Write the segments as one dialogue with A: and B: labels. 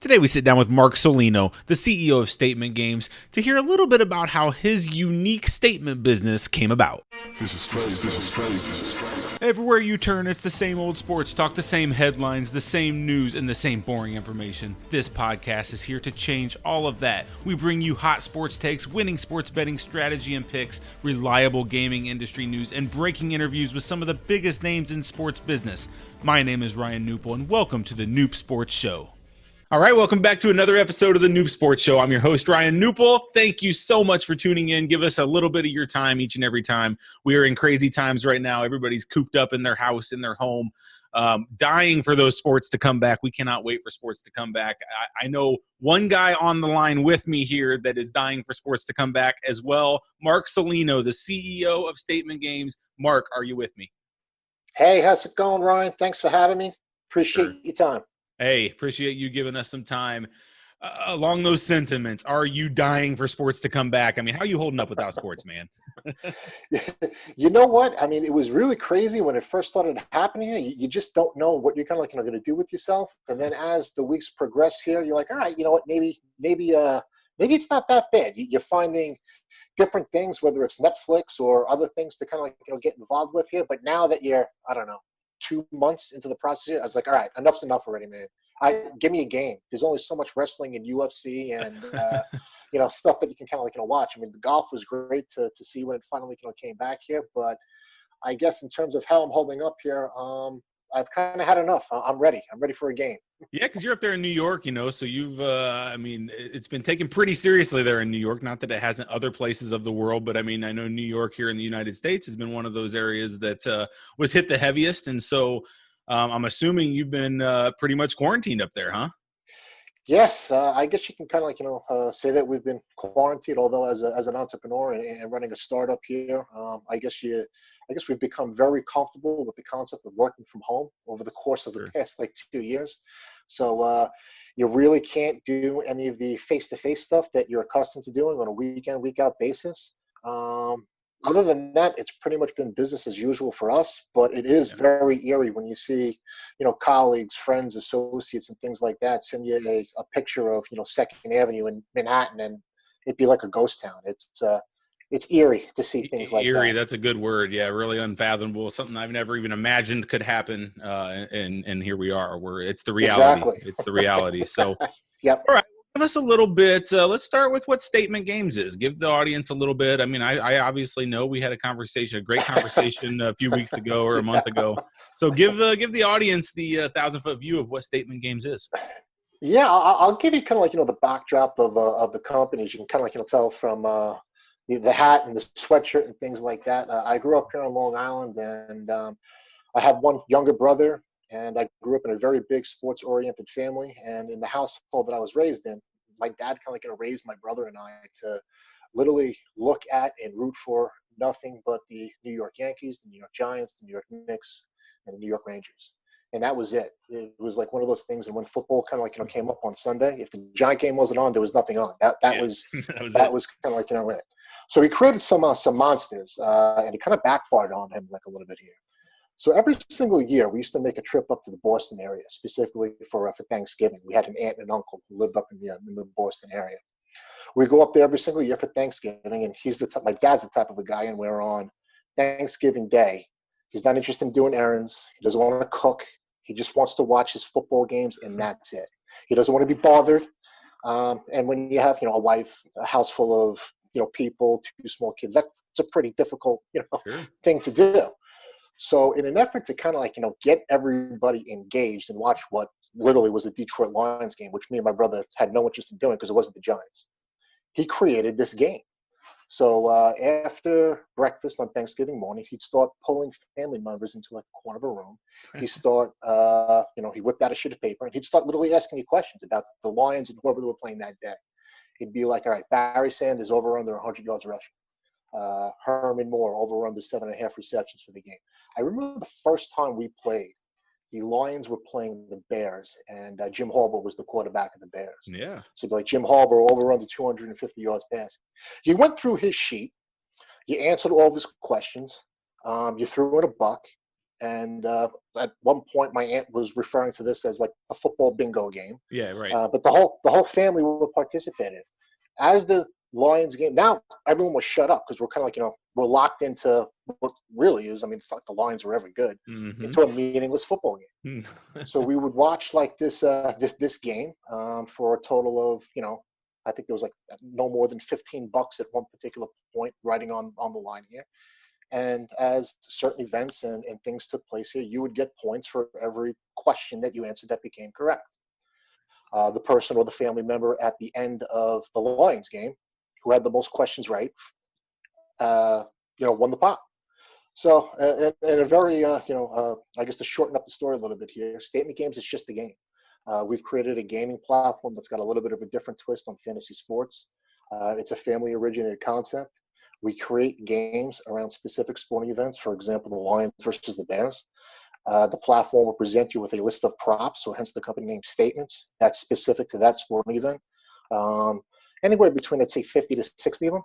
A: Today we sit down with Marc Saulino, the CEO of Statement Games, to hear a little bit about how his unique statement business came about.
B: This is crazy. This is crazy. This is crazy.
A: Everywhere you turn, it's the same old sports talk, the same headlines, the same news, and the same boring information. This podcast is here to change all of that. We bring you hot sports takes, winning sports betting strategy and picks, reliable gaming industry news, and breaking interviews with some of the biggest names in sports business. My name is Ryan Newpel, and welcome to the Noop Sports Show. All right, welcome back to another episode of the Noob Sports Show. I'm your host, Ryan Newpel. Thank you so much for tuning in. Give us a little bit of your time each and every time. We are in crazy times right now. Everybody's cooped up in their house, in their home, dying for those sports to come back. We cannot wait for sports to come back. I know one guy on the line with me here that is dying for sports to come back as well. Marc Saulino, the CEO of Statement Games. Marc, are you with me?
C: Hey, how's it going, Ryan? Thanks for having me. Appreciate your time.
A: Hey, appreciate you giving us some time. Along those sentiments, are you dying for sports to come back? I mean, how are you holding up without sports, man?
C: You know what? I mean, it was really crazy when it first started happening here. You just don't know what you're kind of going to do with yourself. And then as the weeks progress here, you're like, all right, you know what? Maybe it's not that bad. You're finding different things, whether it's Netflix or other things to kind of get involved with here. But now that you're, I don't know, 2 months into the process here, I was like, all right, enough's enough already, man. Give me a game. There's only so much wrestling and UFC and stuff that you can kind of watch. I mean, the golf was great to see when it finally came back here, but I guess in terms of how I'm holding up here, I've kind of had enough. I'm ready. I'm ready for a game.
A: Yeah, because you're up there in New York, so you've, it's been taken pretty seriously there in New York. Not that it hasn't other places of the world, but I mean, I know New York here in the United States has been one of those areas that was hit the heaviest. And so I'm assuming you've been pretty much quarantined up there, huh?
C: Yes, I guess you can kind of say that we've been quarantined. Although as an entrepreneur and running a startup here, I guess we've become very comfortable with the concept of working from home over the course of the past 2 years. So you really can't do any of the face-to-face stuff that you're accustomed to doing on a week-in, week-out basis. Other than that, it's pretty much been business as usual for us, but it is very eerie when you see, colleagues, friends, associates, and things like that send you a picture of, 2nd Avenue in Manhattan, and it'd be like a ghost town. It's eerie to see things like that.
A: Eerie, that's a good word. Yeah, really unfathomable. Something I've never even imagined could happen, and here we are. It's the reality.
C: Exactly.
A: It's the reality. So,
C: yep.
A: All right. Give us a little bit. Let's start with what Statement Games is. Give the audience a little bit. I mean, I obviously know we had a great conversation a few weeks ago or a month ago. So give the audience the 1,000-foot view of what Statement Games is.
C: Yeah, I'll give you kind of the backdrop of the companies. You can kind of tell from the hat and the sweatshirt and things like that. I grew up here on Long Island, and I had one younger brother. And I grew up in a very big sports-oriented family. And in the household that I was raised in, my dad kind of raised my brother and I to literally look at and root for nothing but the New York Yankees, the New York Giants, the New York Knicks, and the New York Rangers. And that was it. It was like one of those things. And when football kind of came up on Sunday, if the Giant game wasn't on, there was nothing on. That was kind of it. So he created some monsters, and it kind of backfired on him a little bit here. So every single year, we used to make a trip up to the Boston area, specifically for Thanksgiving. We had an aunt and an uncle who lived up in the Boston area. We go up there every single year for Thanksgiving, and my dad's the type of a guy, and we're on Thanksgiving Day. He's not interested in doing errands. He doesn't want to cook. He just wants to watch his football games, and that's it. He doesn't want to be bothered. And when you have, a wife, a house full of, people, 2 small kids, that's a pretty difficult, thing to do. So in an effort to kind of get everybody engaged and watch what literally was a Detroit Lions game, which me and my brother had no interest in doing because it wasn't the Giants, he created this game. So after breakfast on Thanksgiving morning, he'd start pulling family members into a corner of a room. He'd start, he whipped out a sheet of paper, and he'd start literally asking you questions about the Lions and whoever they were playing that day. He'd be like, all right, Barry Sanders over under 100 yards rushing. Herman Moore over under 7.5 receptions for the game. I remember the first time we played, the Lions were playing the Bears, and Jim Harbaugh was the quarterback of the Bears.
A: Yeah.
C: So like Jim Harbaugh over under 250 yards passing. You went through his sheet, you answered all of his questions, you threw in a buck, And at one point, my aunt was referring to this as like a football bingo game.
A: Yeah, right.
C: But the whole family would participate in it. As the Lions game, now everyone was shut up because we're kind of like, we're locked into what really is. I mean, it's like the Lions were ever good,
A: Mm-hmm.
C: into a meaningless football game. So we would watch like this game for a total of, I think there was like no more than $15 at one particular point, writing on the line here. And as certain events and things took place here, you would get points for every question that you answered that became correct. The person or the family member at the end of the Lions game who had the most questions right, uh, won the pot. So, and a very, I guess to shorten up the story a little bit here, Statement Games is just a game. We've created a gaming platform that's got a little bit of a different twist on fantasy sports. It's a family originated concept. We create games around specific sporting events, for example, the Lions versus the Bears. The platform will present you with a list of props, so hence the company name Statements. That's specific to that sporting event. Anywhere between, I'd say, 50 to 60 of them.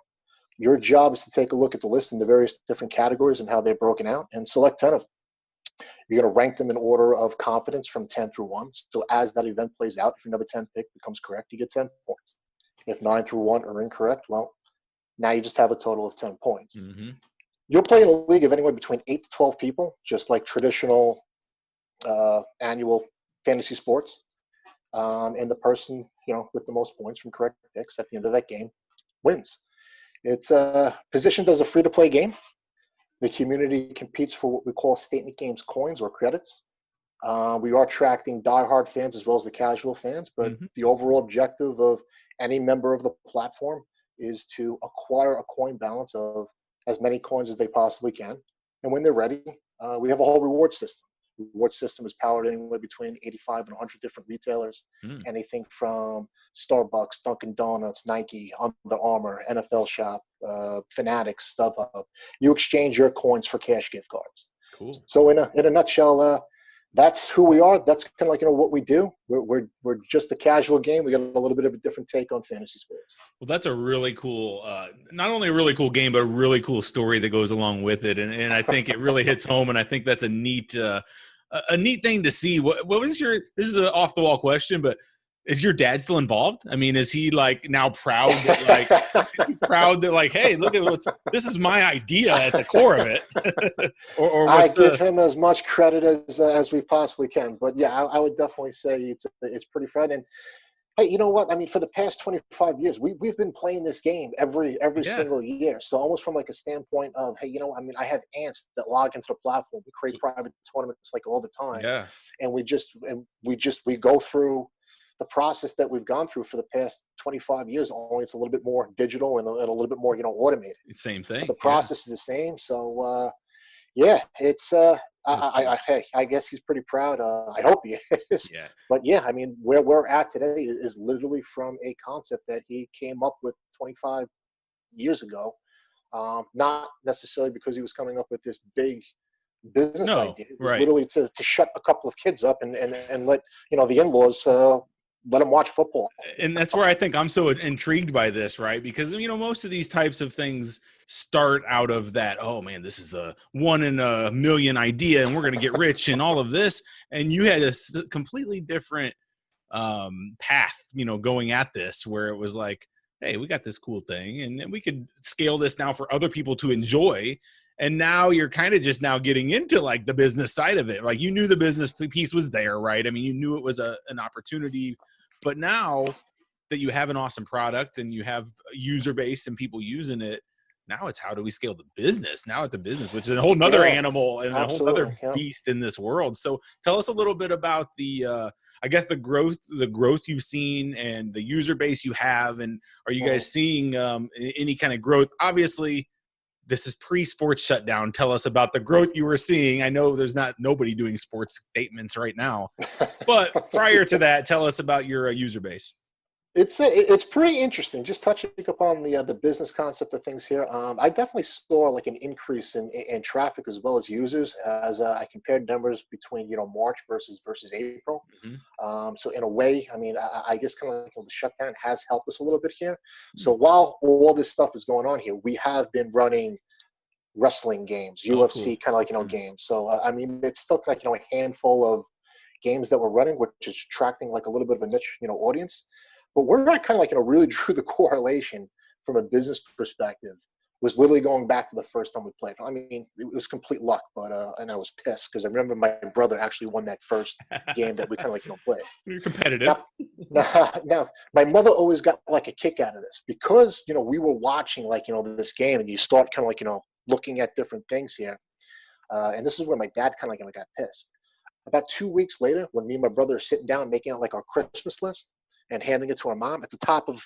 C: Your job is to take a look at the list in the various different categories and how they're broken out and select 10 of them. You're going to rank them in order of confidence from 10 through 1. So as that event plays out, if your number 10 pick becomes correct, you get 10 points. If 9 through 1 are incorrect, well, now you just have a total of 10 points.
A: Mm-hmm.
C: You'll play in a league of anywhere between 8 to 12 people, just like traditional annual fantasy sports. And the person, with the most points from correct picks at the end of that game wins. It's positioned as a free-to-play game. The community competes for what we call Statement Games coins or credits. We are attracting diehard fans as well as the casual fans, but the overall objective of any member of the platform is to acquire a coin balance of as many coins as they possibly can. And when they're ready, we have a whole reward system. The reward system is powered anywhere between 85 and 100 different retailers, anything from Starbucks, Dunkin' Donuts, Nike, Under Armour, NFL Shop, Fanatics, StubHub. You exchange your coins for cash gift cards.
A: Cool.
C: So in a nutshell, that's who we are. That's kind of like what we do. We're just a casual game. We got a little bit of a different take on fantasy sports.
A: Well, that's a really cool, not only a really cool game, but a really cool story that goes along with it. And I think it really hits home. And I think that's a neat thing to see. What was this is an off the wall question, but is your dad still involved? I mean, is he like now proud that like, hey, look at this is my idea at the core of it? or
C: I give him as much credit as we possibly can. But yeah, I would definitely say it's pretty fun. And hey, you know what? I mean, for the past 25 years, we've been playing this game every single year. So almost from like a standpoint of, hey, I mean, I have aunts that log into the platform. We create private tournaments like all the time.
A: Yeah.
C: And we go through the process that we've gone through for the past 25 years. Only it's a little bit more digital and a little bit more, automated.
A: Same thing.
C: But the process is the same. So yeah, it's I guess he's pretty proud. I hope he is.
A: Yeah.
C: But yeah, I mean, where we're at today is literally from a concept that he came up with 25 years ago. Not necessarily because he was coming up with this big business idea. It was literally to shut a couple of kids up and let the in-laws let them watch football.
A: And that's where I think I'm so intrigued by this, right? Because, most of these types of things start out of that, oh man, this is a 1 in a million idea and we're going to get rich and all of this. And you had a completely different path, going at this, where it was like, hey, we got this cool thing and we could scale this now for other people to enjoy. And now you're kind of just now getting into like the business side of it. Like you knew the business piece was there, right? I mean, you knew it was an opportunity, but now that you have an awesome product and you have a user base and people using it, now it's how do we scale the business? Now it's a business, which is a whole nother animal and a whole other beast in this world. So tell us a little bit about I guess the growth you've seen and the user base you have. And are you guys seeing any kind of growth? Obviously, this is pre-sports shutdown. Tell us about the growth you were seeing. I know there's nobody doing sports statements right now, but prior to that, tell us about your user base.
C: It's pretty interesting. Just touching upon the business concept of things here. I definitely saw like an increase in traffic as well as users as I compared numbers between March versus April. So in a way, I mean, I guess kind of like the shutdown has helped us a little bit here. So while all this stuff is going on here, we have been running wrestling games,
A: Oh,
C: UFC
A: cool.
C: kind of like, games. So, I mean, it's still like, a handful of games that we're running, which is attracting like a little bit of a niche, audience. But where I kind of like, really drew the correlation from a business perspective was literally going back to the first time we played. I mean, it was complete luck, but and I was pissed because I remember my brother actually won that first game that we kind of like, played.
A: You're competitive.
C: Now, my mother always got like a kick out of this because, we were watching like, this game, and you start kind of like, looking at different things here. And this is where my dad kind of like, got pissed. About 2 weeks later, when me and my brother are sitting down making out like our Christmas list and handing it to our mom, at the top of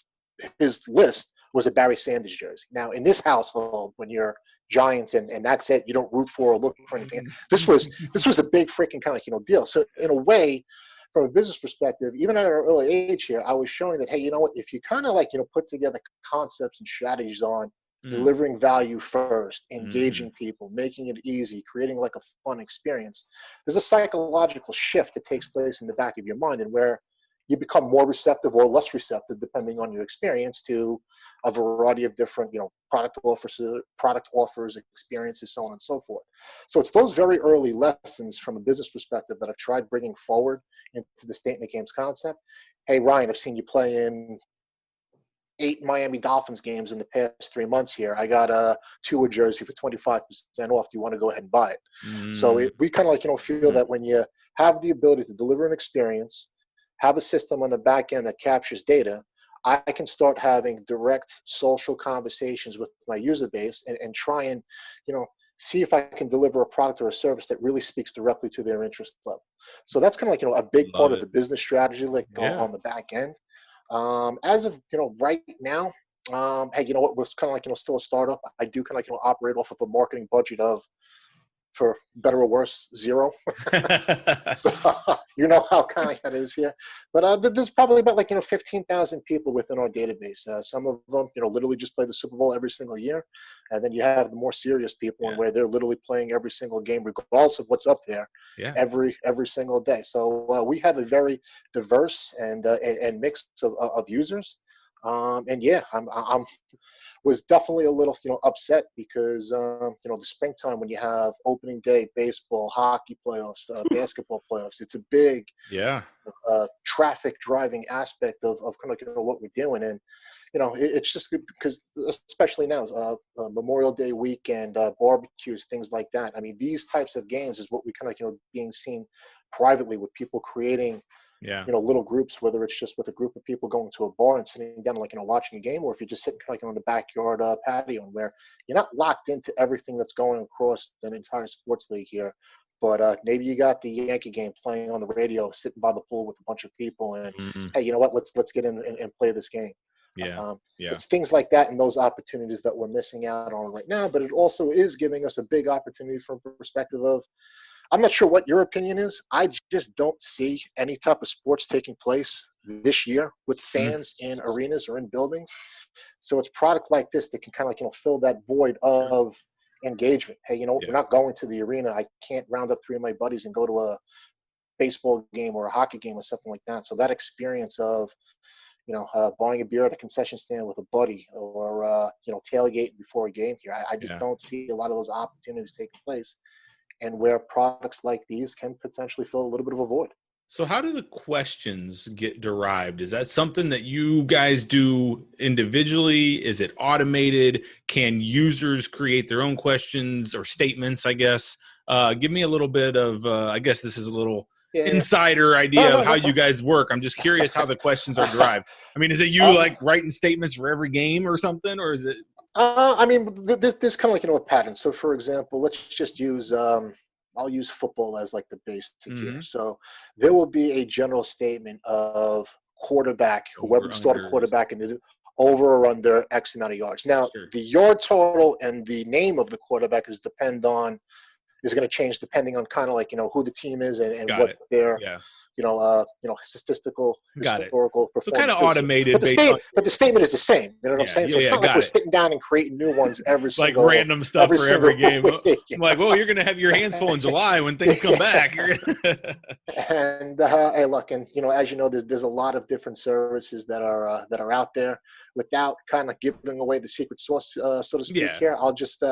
C: his list was a Barry Sanders jersey. Now, in this household, when you're Giants and that's it, you don't root for or look for anything. This was a big freaking kind of deal. So in a way, from a business perspective, even at an early age here, I was showing that, hey, you know what, if you kind of like, put together concepts and strategies on delivering value first, engaging people, making it easy, creating like a fun experience, there's a psychological shift that takes place in the back of your mind, and where you become more receptive or less receptive depending on your experience to a variety of different, product offers, experiences, so on and so forth. So it's those very early lessons from a business perspective that I've tried bringing forward into the Statement Games concept. Hey, Ryan, I've seen you play in 8 Miami Dolphins games in the past 3 months here. I got a Tua jersey for 25% off. Do you want to go ahead and buy it? So we kind of like, feel that when you have the ability to deliver an experience, have a system on the back end that captures data, I can start having direct social conversations with my user base and try and, see if I can deliver a product or a service that really speaks directly to their interest level. So that's kind of like, a big part
A: Love
C: of
A: it.
C: the business strategy, like
A: Yeah.
C: on the back end. As of, right now, hey, you know what, we're kind of like, still a startup. I do kind of like, operate off of a marketing budget of, for better or worse, zero. You know how kind of that is here. But there's probably about like, 15,000 people within our database. Some of them, literally just play the Super Bowl every single year. And then you have the more serious people, and where they're literally playing every single game, regardless of what's up there, every single day. So we have a very diverse and mix of users. And yeah, I'm was definitely a little, upset because, the springtime, when you have opening day baseball, hockey playoffs, basketball playoffs, it's a big traffic driving aspect of kind of, what we're doing. And, it's just good because, especially now, Memorial Day weekend, barbecues, things like that. I mean, these types of games is what we kind of, being seen privately with people creating, little groups, whether it's just with a group of people going to a bar and sitting down, like, watching a game, or if you're just sitting like on the backyard patio, and where you're not locked into everything that's going across an entire sports league here. But maybe you got the Yankee game playing on the radio, sitting by the pool with a bunch of people, and hey, you know what? Let's get in and play this game. It's things like that and those opportunities that we're missing out on right now. But it also is giving us a big opportunity from a perspective of, I'm not sure what your opinion is. I just don't see any type of sports taking place this year with fans in arenas or in buildings. So it's product like this that can kind of like, fill that void of engagement. Hey, we're not going to the arena. I can't round up 3 of my buddies and go to a baseball game or a hockey game or something like that. So that experience of, buying a beer at a concession stand with a buddy, or, tailgating before a game here, I just don't see a lot of those opportunities taking place, and where products like these can potentially fill a little bit of a void.
A: So how do the questions get derived? Is that something that you guys do individually? Is it automated? Can users create their own questions or statements, I guess? Give me a little bit of, I guess this is a little insider idea of how you guys work. I'm just curious how the questions are derived. I mean, is it you like writing statements for every game or something, or is it?
C: I mean, there's kind of like, a pattern. So for example, let's just use, I'll use football as like the basic here. So there will be a general statement of quarterback, whoever the starting quarterback, and over or under X amount of yards. Now, the yard total and the name of the quarterback is going to change depending on kind of like, who the team is and what their, statistical,
A: Got it.
C: historical
A: So kind of
C: performances.
A: automated based on.
C: But the statement is the same. You know what I'm
A: Yeah,
C: saying?
A: yeah,
C: So it's
A: yeah.
C: not like we're
A: Got it.
C: sitting down and creating new ones
A: Like random stuff
C: every
A: for
C: single
A: every game.
C: week.
A: I'm like, well, you're gonna have your hands full in July when things come back. You're gonna
C: And hey, look, and as you know, there's a lot of different services that are out there. Without kind of giving away the secret sauce, so to speak,
A: Yeah,
C: here, I'll just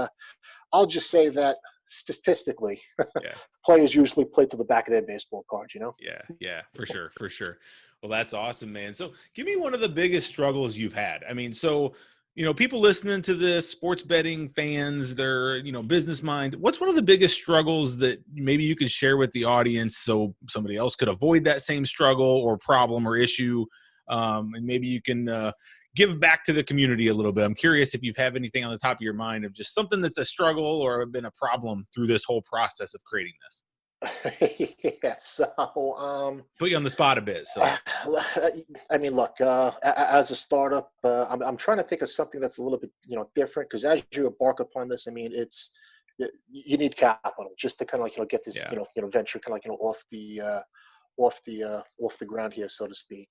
C: say that statistically,
A: yeah.
C: players usually play to the back of their baseball cards.
A: Yeah, yeah, for sure, for sure. Well, that's awesome, man. So, give me one of the biggest struggles you've had. I mean, so people listening to this, sports betting fans, they're business minds. What's one of the biggest struggles that maybe you could share with the audience so somebody else could avoid that same struggle or problem or issue, and maybe you can give back to the community a little bit. I'm curious if you've have anything on the top of your mind of just something that's a struggle or been a problem through this whole process of creating this.
C: Yeah. So,
A: Put you on the spot a bit. So
C: I mean, look, as a startup, I'm trying to think of something that's a little bit, different, because as you embark upon this, I mean, you need capital just to kind of get this,
A: yeah,
C: venture kind of off the ground here, so to speak.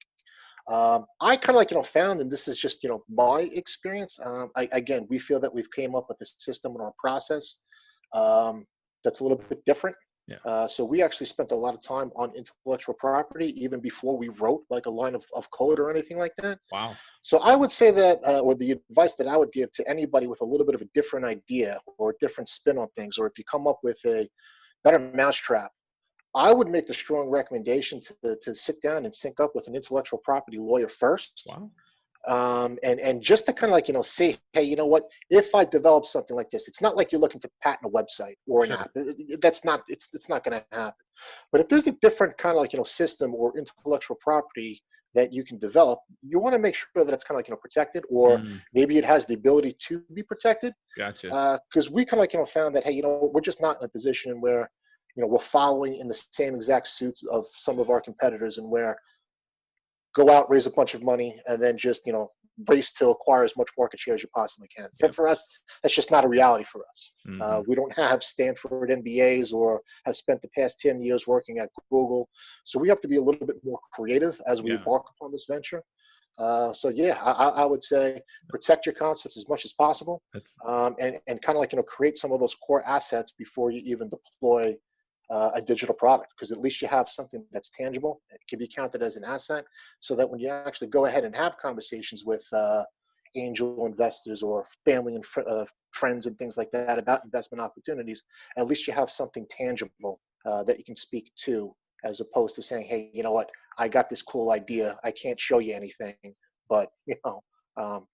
C: I kind of found, and this is just my experience. Again, we feel that we've came up with a system and our process that's a little bit different.
A: yeah.
C: So we actually spent a lot of time on intellectual property even before we wrote like a line of code or anything like that.
A: Wow.
C: So I would say that, or the advice that I would give to anybody with a little bit of a different idea or a different spin on things, or if you come up with a better mousetrap, I would make the strong recommendation to sit down and sync up with an intellectual property lawyer first,
A: Wow.
C: and just to kind of say, hey, you know what? If I develop something like this, it's not like you're looking to patent a website or an
A: Sure.
C: app. That's not it's not going to happen. But if there's a different kind of system or intellectual property that you can develop, you want to make sure that it's kind of protected, or
A: Mm,
C: maybe it has the ability to be protected.
A: gotcha.
C: Because we kind of found that, hey, we're just not in a position where we're following in the same exact suits of some of our competitors, and where go out, raise a bunch of money, and then just race to acquire as much market share as you possibly can.
A: Yep.
C: For us, that's just not a reality for us.
A: Mm-hmm.
C: We don't have Stanford MBAs or have spent the past 10 years working at Google, so we have to be a little bit more creative as we
A: Yeah.
C: embark upon this venture. So yeah, I would say protect your concepts as much as possible,
A: That's
C: and kind of create some of those core assets before you even deploy a digital product, because at least you have something that's tangible. It can be counted as an asset, so that when you actually go ahead and have conversations with angel investors or family and friends and things like that about investment opportunities, at least you have something tangible that you can speak to, as opposed to saying, hey, you know what, I got this cool idea, I can't show you anything, but um,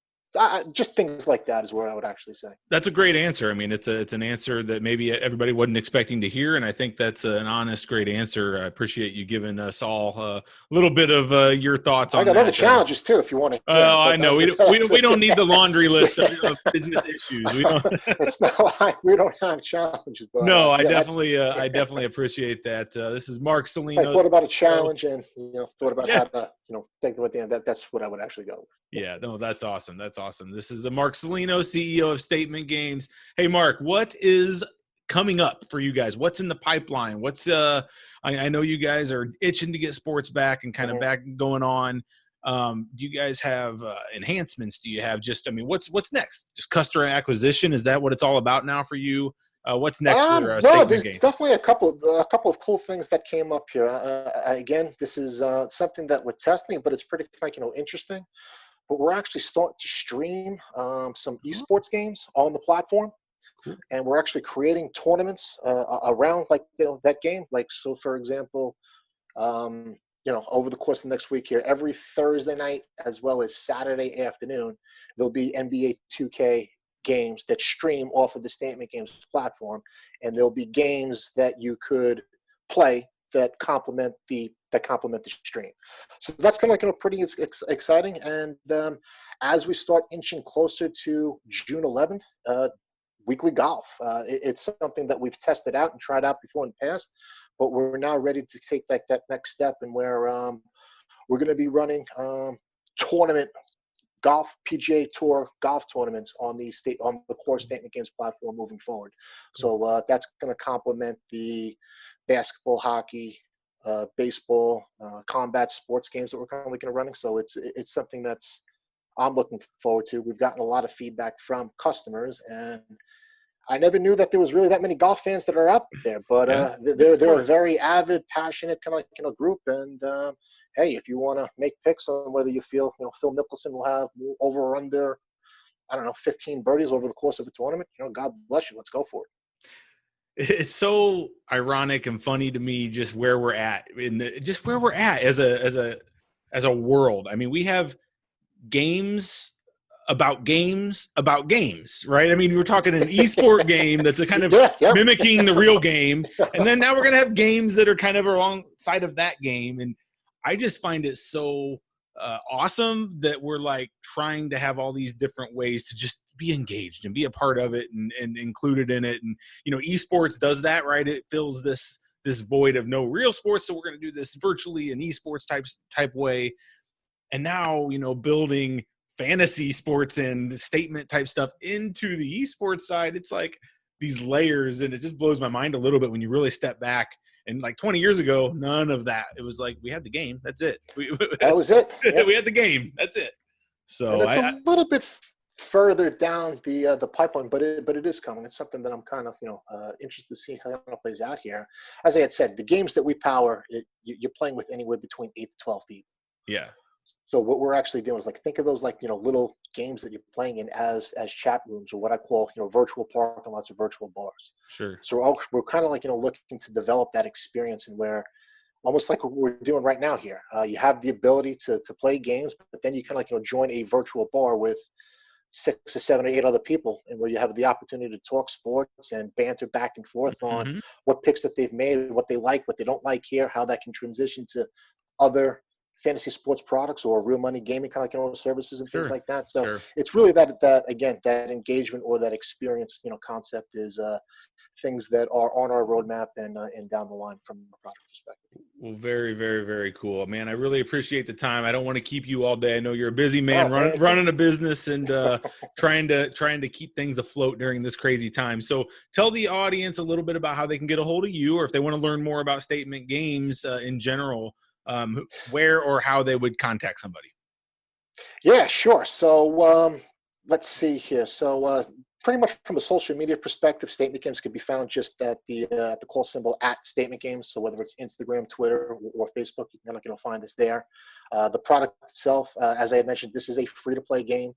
C: just things like that is where I would actually say.
A: That's a great answer. I mean, it's an answer that maybe everybody wasn't expecting to hear, and I think that's an honest, great answer. I appreciate you giving us all a little bit of your thoughts
C: I
A: on
C: got other
A: that.
C: challenges too, if you want to hear.
A: Oh, I
C: But
A: know. We don't need the laundry list of business issues. We don't.
C: it's not like we don't have challenges, but
A: No, I
C: yeah, that's.
A: definitely appreciate that. This is Marc
C: I
A: Saulino.
C: thought about a challenge, and thought about
A: Yeah.
C: how to take them at the end. That's what I would actually go with.
A: Yeah, no, that's awesome. That's awesome. This is a Marc Saulino, CEO of Statement Games. Hey, Marc, what is coming up for you guys? What's in the pipeline? What's I know you guys are itching to get sports back and kind of
C: Mhm.
A: back going on. Do you guys have enhancements? Do you have what's next? Just customer acquisition? Is that what it's all about now for you? What's next for
C: No,
A: Statement
C: there's
A: Games?
C: definitely a couple of cool things that came up here. Again, this is something that we're testing, but it's pretty interesting. But we're actually starting to stream some
A: Oh,
C: eSports games on the platform,
A: cool.
C: and we're actually creating tournaments around that game. Like, so, for example, over the course of the next week here, every Thursday night as well as Saturday afternoon, there'll be NBA 2K games that stream off of the Statement Games platform, and there'll be games that you could play that complement the stream. So that's kind of pretty exciting. And as we start inching closer to June 11th, weekly golf. It's something that we've tested out and tried out before in the past, but we're now ready to take that next step, and where we're going to be running tournament golf, PGA Tour golf tournaments on the core Statement Games platform moving forward.
A: Cool.
C: So that's going to complement the basketball, hockey, baseball, combat sports games that we're currently going to running. So it's something that's I'm looking forward to. We've gotten a lot of feedback from customers, and I never knew that there was really that many golf fans that are out there. But
A: Yeah.
C: they're a very avid, passionate kind of group. And hey, if you want to make picks on whether you feel Phil Mickelson will have over or under, I don't know, 15 birdies over the course of a tournament, God bless you. Let's go for it.
A: It's so ironic and funny to me just where we're at as a world. I mean, we have games about games about games, right? I mean, we're talking an esport game that's a kind of mimicking the real game, and then now we're gonna have games that are kind of alongside of that game, and I just find it so awesome that we're like trying to have all these different ways to just be engaged and be a part of it and included in it. And esports does that, right? It fills this void of no real sports, so we're going to do this virtually in esports type way. And now building fantasy sports and statement type stuff into the esports side, it's like these layers, and it just blows my mind a little bit when you really step back. And like 20 years ago, none of that. It was like we had the game. That's it.
C: That was it. Yep.
A: We had the game. That's it. So
C: and it's a little bit further down the pipeline, but it is coming. It's something that I'm kind of interested to see how it plays out here. As I had said, the games that we power, you're playing with anywhere between 8 to 12 people.
A: Yeah.
C: So what we're actually doing is think of those little games that you're playing in as chat rooms, or what I call virtual parking lots or virtual bars.
A: Sure.
C: So we're kind of looking to develop that experience, and where almost like what we're doing right now here. You have the ability to play games, but then you kind of join a virtual bar with 6 or 7 or 8 other people, and where you have the opportunity to talk sports and banter back and forth on what picks that they've made, what they like, what they don't like here, how that can transition to other fantasy sports products or real money gaming kind of services and things like that. So it's really that again, that engagement or that experience concept is things that are on our roadmap and down the line from a product perspective.
A: Well, very, very, very cool, man. I really appreciate the time. I don't want to keep you all day. I know you're a busy man, running a business and trying to keep things afloat during this crazy time. So tell the audience a little bit about how they can get a hold of you, or if they want to learn more about Statement Games in general, where or how they would contact somebody.
C: Yeah, sure. So let's see here. So pretty much from a social media perspective, Statement Games can be found just at the call symbol @StatementGames. So whether it's Instagram, Twitter, or Facebook, you can find us there. The product itself, as I had mentioned, this is a free-to-play game.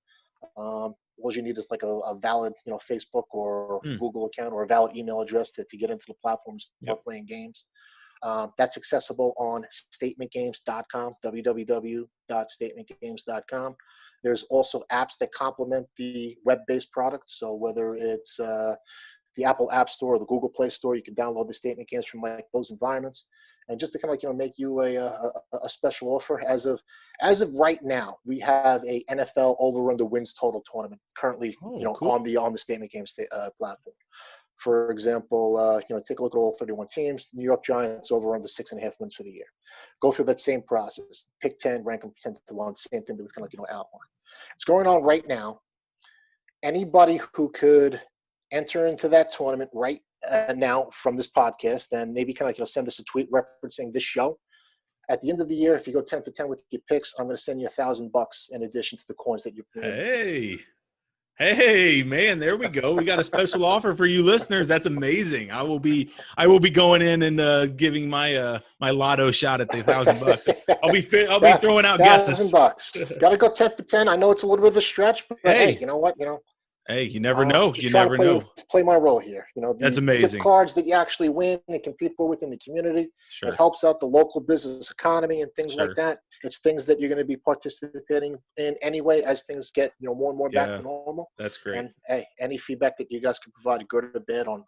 C: All you need is a valid Facebook or Google account, or a valid email address to get into the platform and start playing games. That's accessible on statementgames.com, www.statementgames.com. There's also apps that complement the web-based product. So whether it's the Apple App Store or the Google Play Store, you can download the Statement Games from those environments. And just to kind of make you a special offer, as of right now, we have a NFL over/under wins total tournament currently cool. on the Statement Games platform. For example, take a look at all 31 teams. New York Giants over under 6.5 wins for the year. Go through that same process. Pick 10, rank them 10 to 1. Same thing that we kind of outline. It's going on right now. Anybody who could enter into that tournament right now from this podcast, and maybe kind of send us a tweet referencing this show. At the end of the year, if you go 10 for 10 with your picks, I'm going to send you $1,000 in addition to the coins that you're paying.
A: Hey, man, there we go. We got a special offer for you listeners. That's amazing. I will be going in and giving my my lotto shot at the $1,000. I'll be throwing out guesses.
C: $1,000. Got to go 10 for 10. I know it's a little bit of a stretch, but hey, you know what?
A: Hey, you never know.
C: You never know. Play my role here.
A: That's amazing.
C: Gift cards that you actually win and compete for within the community. Sure. It helps out the local business economy and things like that. It's things that you're going to be participating in anyway as things get more and more back to normal.
A: That's great.
C: And hey, any feedback that you guys can provide, good or bad, on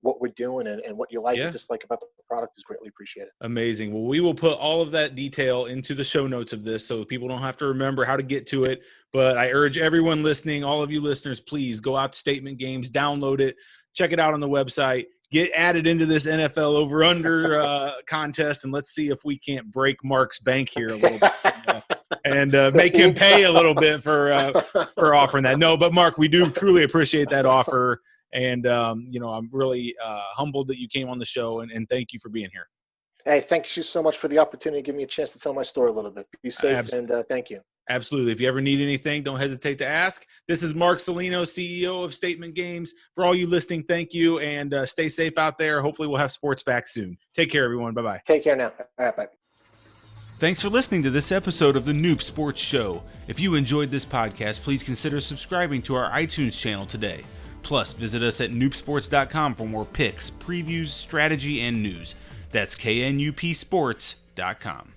C: what we're doing and what you like and dislike about the product is greatly appreciated.
A: Amazing. Well, we will put all of that detail into the show notes of this so people don't have to remember how to get to it. But I urge everyone listening, all of you listeners, please go out to Statement Games, download it, check it out on the website, get added into this NFL over-under contest, and let's see if we can't break Mark's bank here a little bit. And make him pay a little bit for offering that. No, but Mark, we do truly appreciate that offer. And, I'm really humbled that you came on the show, and thank you for being here.
C: Hey, thanks you so much for the opportunity to give me a chance to tell my story a little bit. Be safe, and thank you.
A: Absolutely. If you ever need anything, don't hesitate to ask. This is Marc Saulino, CEO of Statement Games. For all you listening, thank you, and stay safe out there. Hopefully we'll have sports back soon. Take care, everyone. Bye-bye.
C: Take care now. All right, bye.
A: Thanks for listening to this episode of the Noob Sports Show. If you enjoyed this podcast, please consider subscribing to our iTunes channel today. Plus, visit us at noobsports.com for more picks, previews, strategy, and news. That's knupsports.com.